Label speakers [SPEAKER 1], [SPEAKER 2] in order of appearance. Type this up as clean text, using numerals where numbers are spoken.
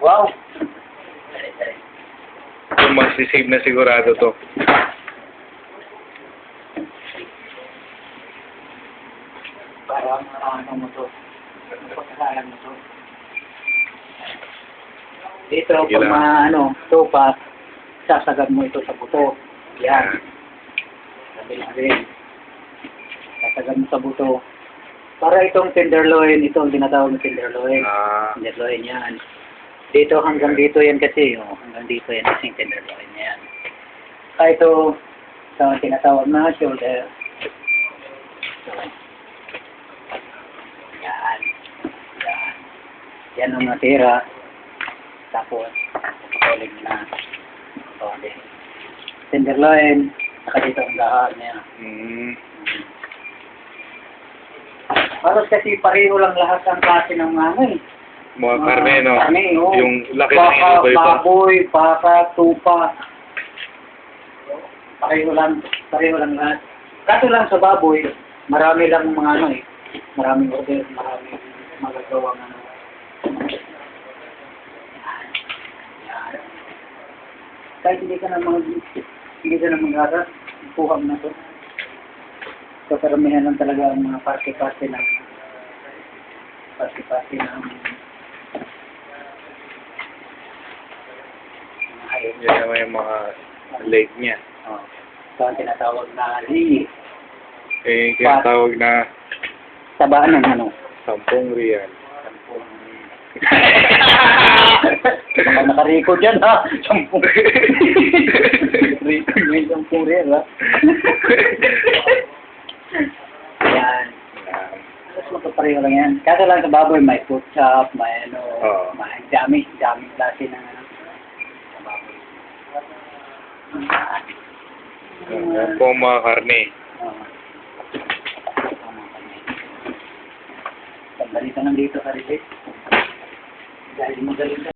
[SPEAKER 1] Wow!
[SPEAKER 2] Kung magsisave na sigurado to.
[SPEAKER 1] Parang ano mo to. Pagkakalan mo to. Dito,
[SPEAKER 2] Sige
[SPEAKER 1] pag
[SPEAKER 2] lang.
[SPEAKER 1] tupa, sasagad mo ito sa buto. Yan. Sabi rin. Sasagad mo sa buto. Para itong tenderloin, ito ang tinatawag na tenderloin. Tenderloin yan. Dito hanggang dito yan kasi. Oh, hanggang dito yan kasi yung tenderloin yan. Ito, tinatawag na shoulder. So, yan. Yan. Yan ang natira. Tapos, uling na. Uling. Tenderloin, saka dito ang dahon niya. Halos kasi pareho lang lahat ang klase ng
[SPEAKER 2] Mga karne, no?
[SPEAKER 1] Karne, oh.
[SPEAKER 2] Yung laki ng iba-iba.
[SPEAKER 1] Baboy, baka, tupa. Pareho lang lahat. Kaso lang sa baboy, marami lang mga maraming order, maraming magagawang Kahit hindi ka na mag-aral, puha mo na to. So, karamihan lang talaga ang mga parte-parte ng hayop.
[SPEAKER 2] Yan naman yung mga leg niya.
[SPEAKER 1] Oh. So, ang tinatawag na li.
[SPEAKER 2] Eh, yung tinatawag na
[SPEAKER 1] Tabaan ng
[SPEAKER 2] 10 real.
[SPEAKER 1] Baka naka-record yan, ha? 10. Record mo yung 10 real, ha? Ayan. Tapos magpapareho lang yan. Kaso lang sa baboy, may food chop, may may daming klase ng sa baboy.
[SPEAKER 2] Yan po mga karne.
[SPEAKER 1] Sandali ka nang dito, Karilip. Dahil magaling ka.